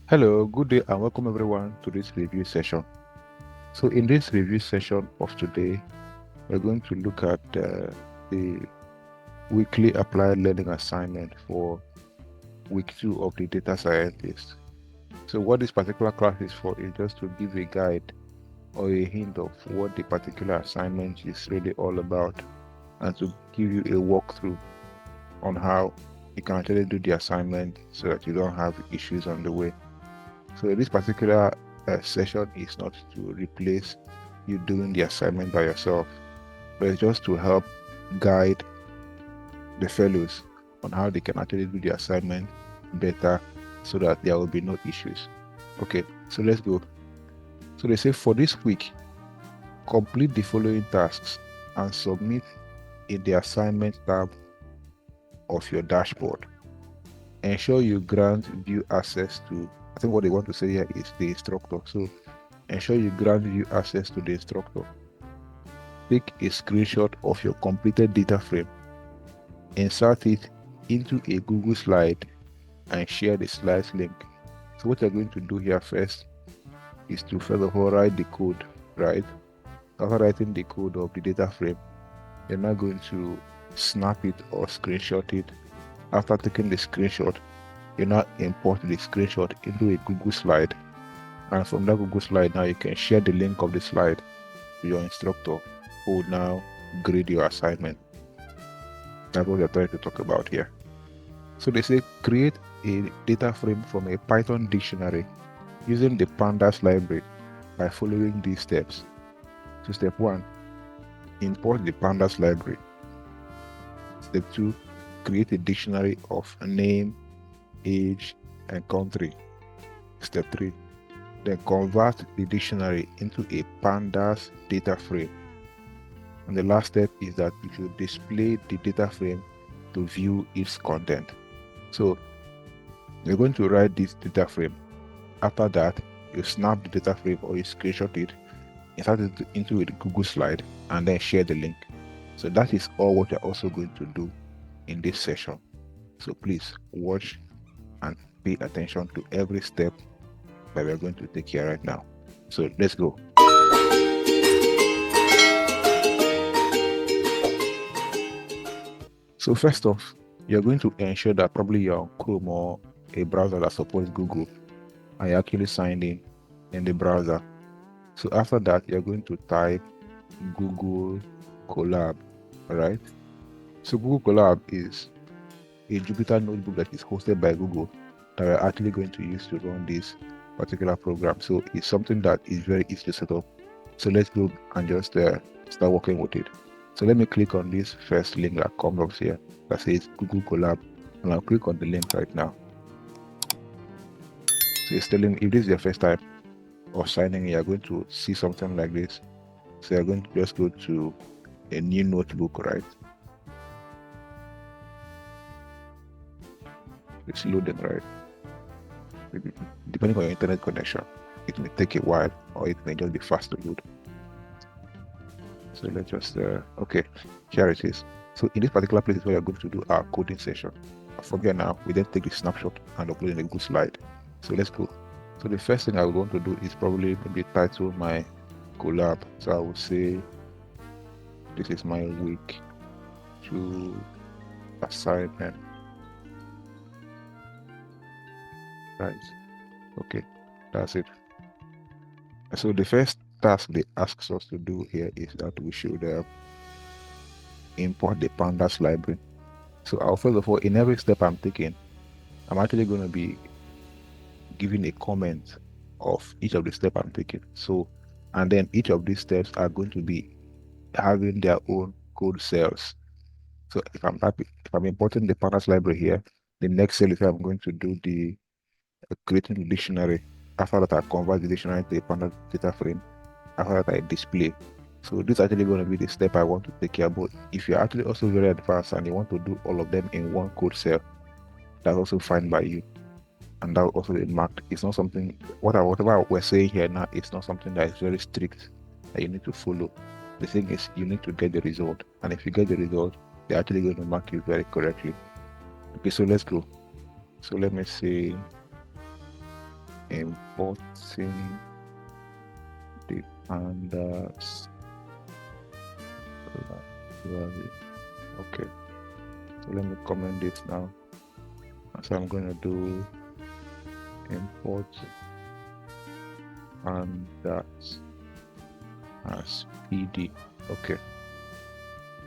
Hello, good day, and welcome everyone to this review session. So, in this review session of today, we're going to look at the weekly applied learning assignment for week 2 of the data scientist. So, what this particular class is for is just to give a guide or a hint of what the particular assignment is really all about, and to give you a walkthrough on how you can actually do the assignment so that you don't have issues on the way. So this particular session is not to replace you doing the assignment by yourself, but it's just to help guide the fellows on how they can actually do the assignment better so that there will be no issues. Okay, so let's go. So they say for this week, complete the following tasks and submit in the assignment tab of your dashboard. Ensure you grant view access to, I think what they want to say here is the instructor. So ensure you grant view access to the instructor. Take a screenshot of your completed data frame, insert it into a Google slide, and share the slides link. So what you're going to do here first is to first of all write the code, right? After writing the code of the data frame, you're now going to snap it or screenshot it. After taking the screenshot, you now import the screenshot into a Google slide, and from that Google slide now you can share the link of the slide to your instructor, who will now grade your assignment. That's what they're trying to talk about here. So they say create a data frame from a Python dictionary using the Pandas library by following these steps. So step 1, import the Pandas library. Step 2, create a dictionary of name, age, and country. Step 3, then convert the dictionary into a Pandas data frame. And the last step is that you should display the data frame to view its content. So you're going to write this data frame. After that, you snap the data frame or you screenshot it, insert it into a Google slide, and then share the link. So that is all what you're also going to do in this session. So please watch and pay attention to every step that we're going to take here right now. So let's go. So first off, you're going to ensure that probably you're on Chrome or a browser that supports Google, and you're actually signed in the browser. So after that, you're going to type Google Colab, right? So Google Colab is a Jupyter notebook that is hosted by Google that we're actually going to use to run this particular program. So it's something that is very easy to set up. So let's go and just start working with it. So let me click on this first link that comes up here that says Google Colab, and I'll click on the link right now. So it's telling me if this is your first time of signing in, you're going to see something like this. So you're going to just go to a new notebook, right? It's loading, right? Depending on your internet connection, it may take a while or it may just be fast to load. So let's just, okay, here it is. So in this particular place is where you're going to do our coding session. From here now, we then take the snapshot and upload in a good slide. So let's go. So the first thing I would want to do is probably maybe title my collab. So I would say, this is my week 2 assignment. Right. Okay, that's it. So the first task they ask us to do here is that we should import the Pandas library. So I'll first of all, in every step I'm taking, I'm actually going to be giving a comment of each of the steps I'm taking. So, and then each of these steps are going to be having their own code cells. So if I'm importing the Pandas library here, the next cell is where I'm going to do the creating the dictionary. After that, I convert the dictionary to a Pandas data frame. After that, I display. So this is actually going to be the step I want to take care about. If you're actually also very advanced and you want to do all of them in one code cell, that's also fine by you. And that will also be marked. It's not something, whatever we're saying here now, it's not something that is very strict that you need to follow. The thing is, you need to get the result. And if you get the result, they're actually going to mark you very correctly. Okay, so let's go. So let me see. importing the pandas. Okay, so let me comment it now. So I'm going to do import pandas as PD. Okay,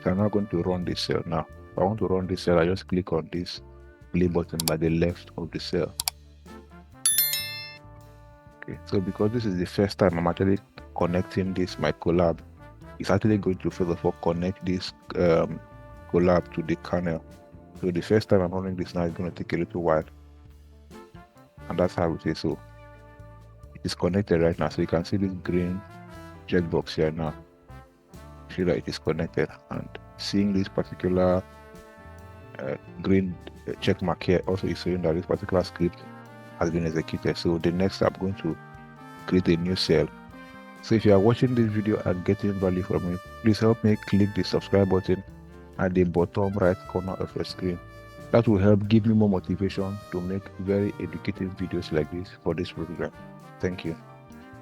so I'm now going to run this cell now. If I want to run this cell, I just click on this play button by the left of the cell. Okay, so because this is the first time I'm actually connecting this my Colab, it's actually going to first of all connect this Colab to the kernel. So the first time I'm running this now is going to take a little while, and that's how it is. So it is connected right now. So you can see this green checkbox here now. See that it is connected, and seeing this particular green check mark here also is showing that this particular script has been executed. So the next I'm going to create a new cell. So if you are watching this video and getting value from it, please help me click the subscribe button at the bottom right corner of your screen. That will help give me more motivation to make very educative videos like this for this program. Thank you.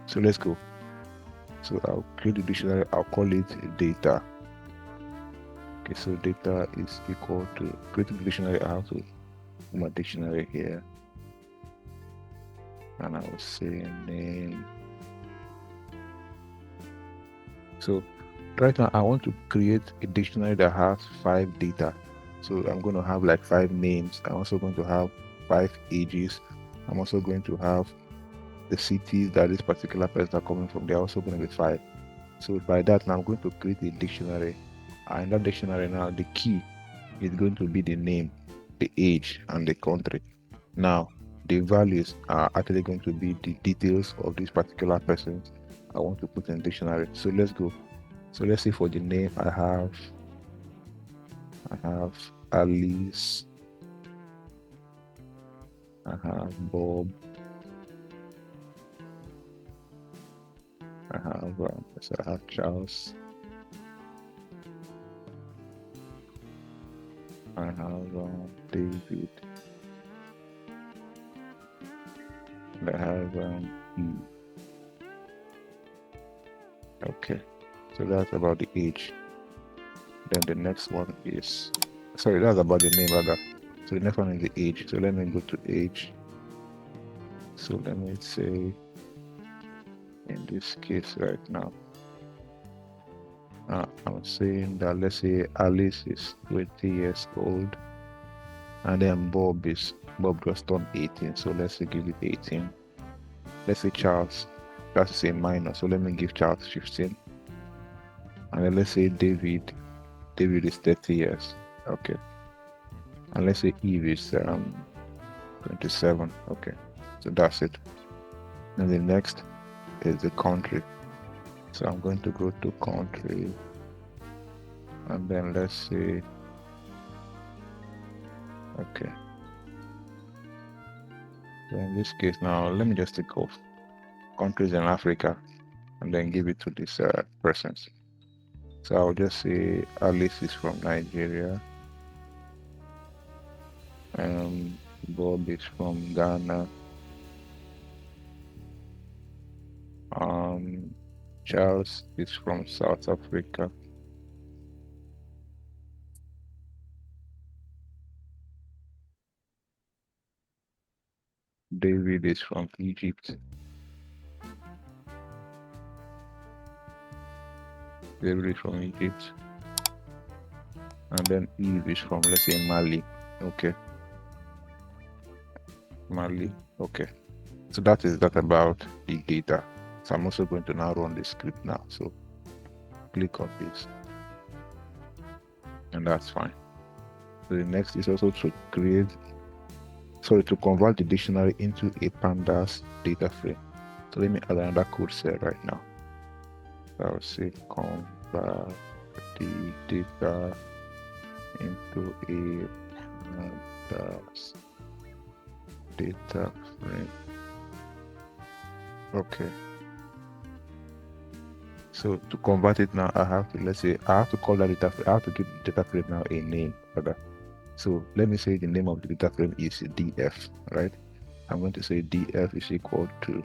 So let's go. So I'll create a dictionary. I'll call it data. Okay, so data is equal to creating the dictionary. I have to put my dictionary here, and I will say name. So right now I want to create a dictionary that has 5 data. So I'm going to have like 5 names. I'm also going to have 5 ages. I'm also going to have the cities that this particular person are coming from. They're also going to be 5. So by that now I'm going to create a dictionary. And in that dictionary now the key is going to be the name, the age, and the country. Now the values are actually going to be the details of this particular person I want to put in the dictionary. So let's go. So let's see, for the name I have Alice, I have Bob, I have Charles, I have David, and I have E. Okay, so that's about the age. Then the next one is, sorry, that's about the name rather. So the next one is the age. So let me go to age. So let me say, in this case right now, I'm saying that, let's say Alice is 20 years old, and then Bob just turned 18. So let's say give it 18. Let's say Charles, that's the same minor. So let me give Charles 15. And then let's say David is 30 years. Okay. And let's say Eve is 27. Okay. So that's it. And the next is the country. So I'm going to go to country, and then let's say, okay. So in this case now, let me just take off countries in Africa and then give it to this persons. So I'll just say Alice is from Nigeria, Bob is from Ghana, Charles is from South Africa, David is from Egypt, and then Eve is from, let's say, Mali. Okay, Mali. Okay, so that about the data. So I'm also going to now run the script now. So click on this, and that's fine. So the next is also to convert the dictionary into a Pandas data frame. So let me add another code cell right now. So I'll say convert the data into a Pandas data frame. Okay. So to convert it now, I have to call that data frame. I have to give the data frame now a name. So let me say the name of the data frame is DF, right? I'm going to say df is equal to,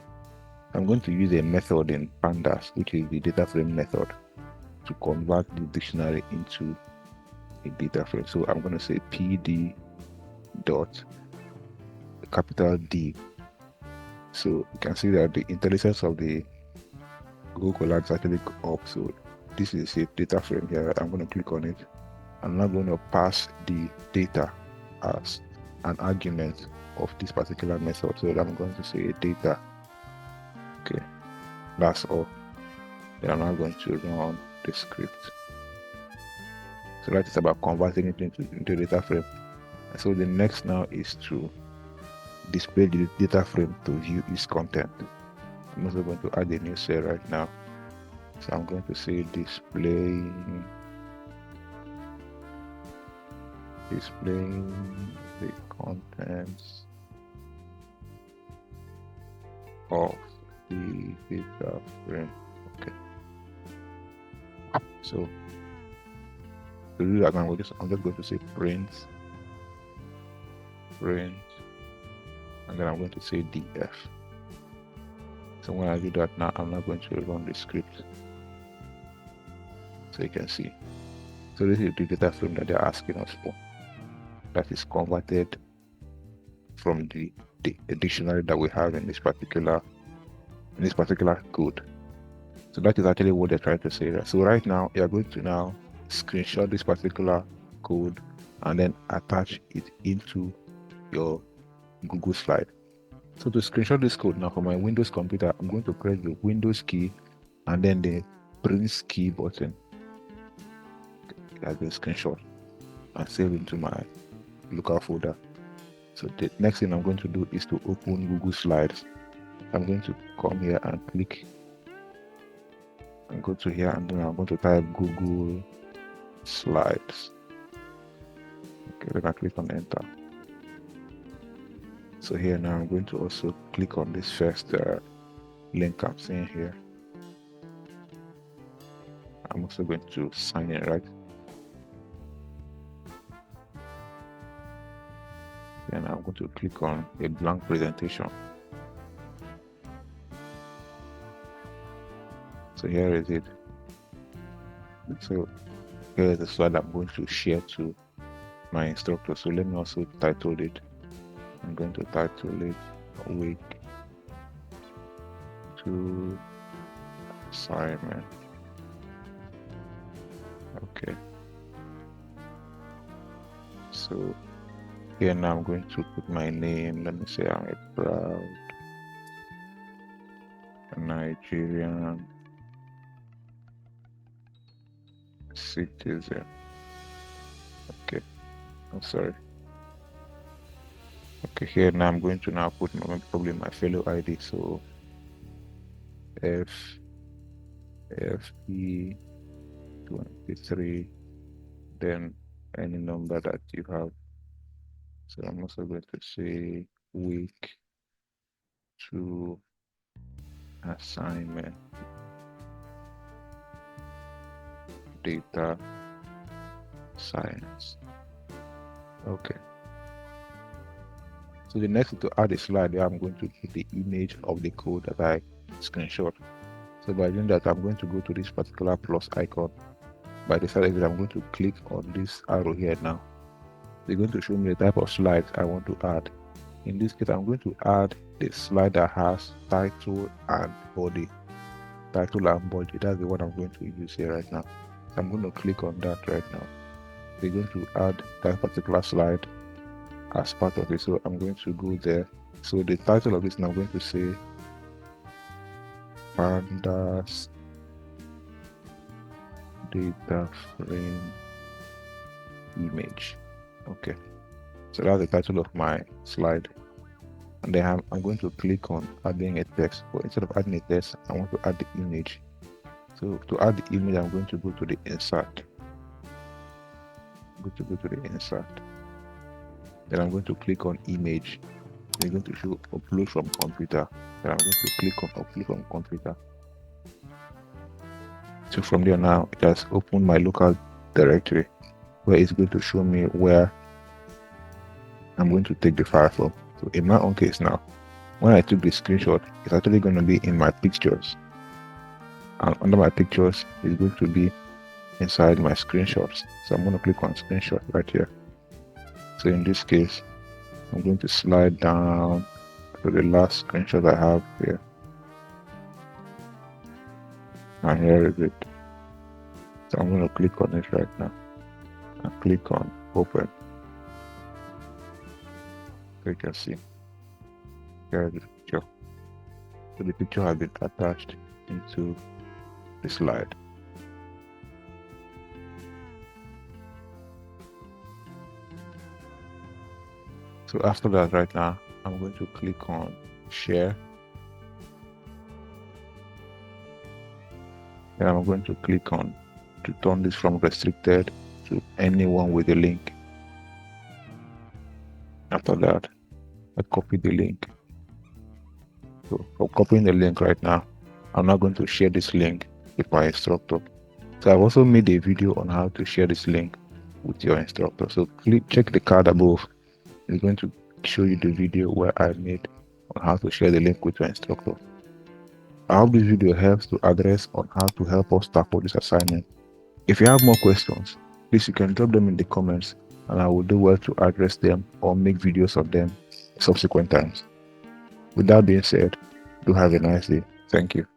I'm going to use a method in Pandas, which is the data frame method, to convert the dictionary into a data frame. So I'm going to say pd dot capital D. So you can see that the intelligence of the Google Colab is actually up. So this is a data frame here. I'm going to click on it. I'm now going to pass the data as an argument of this particular method. So I'm going to say data. Okay, that's all. Then I'm now going to run the script. So that is about converting it into data frame. And so the next now is to display the data frame to view its content. I'm also going to add a new cell right now. So I'm going to say display the contents of the data frame. Okay. So to do that, I'm just going to say print, and then I'm going to say df. So when I do that now, I'm not going to run the script. So you can see. So this is the data frame that they're asking us for. That is converted from the dictionary that we have in this particular code. So that is actually what they're trying to say there. So right now you're going to now screenshot this particular code and then attach it into your Google slide. So to screenshot this code now for my Windows computer, I'm going to press the Windows key and then the print key button. As a screenshot and save into my local folder. So the next thing I'm going to do is to open Google Slides. I'm going to come here and click and go to here, and then I'm going to type Google Slides. Okay, then I click on enter. So here now I'm going to also click on this first link I'm seeing here. I'm also going to sign in, right? And I'm going to click on a blank presentation. So here is it. So here is the slide I'm going to share to my instructor. So let me also title it. I'm going to title it Week 2 Assignment. Okay. So here now I'm going to put my name. Let me say I'm a proud Nigerian citizen. Okay, I'm sorry. Okay, here now I'm going to now put probably my fellow ID. So FE23, then any number that you have. So I'm also going to say week 2 assignment data science. Okay. So the next to add a slide there, I'm going to put the image of the code that I screenshot. So by doing that, I'm going to go to this particular plus icon. By the side of it, I'm going to click on this arrow here now. They're going to show me the type of slides I want to add. In this case, I'm going to add the slide that has title and body. Title and body, that's the one I'm going to use here right now. So I'm going to click on that right now. We're going to add that particular slide as part of it. So I'm going to go there. So the title of this now, I'm going to say Pandas data frame image. Okay, so that's the title of my slide. And then I'm going to click on adding a text, but instead of adding a text, I want to add the image. So to add the image, I'm going to go to the insert. I'm going to go to the insert. Then I'm going to click on image. It's going to show upload from computer. Then I'm going to click on upload from computer. So from there now, it has opened my local directory where it's going to show me where I'm going to take the file from. So in my own case now, when I took the screenshot, it's actually going to be in my pictures. And under my pictures, it's going to be inside my screenshots. So I'm going to click on screenshot right here. So in this case, I'm going to slide down to the last screenshot I have here. And here is it. So I'm going to click on it right now and click on open. So you can see here is the picture. So the picture has been attached into the slide. So after that, right now, I'm going to click on share. And I'm going to click on to turn this from restricted to anyone with a link. After that, I copy the link. So for copying the link right now, I'm now going to share this link with my instructor. So I've also made a video on how to share this link with your instructor. So check the card above. It's going to show you the video where I made on how to share the link with your instructor. I hope this video helps to address on how to help us tackle this assignment. If you have more questions, please you can drop them in the comments and I will do well to address them or make videos of them subsequent times. With that being said, do have a nice day. Thank you.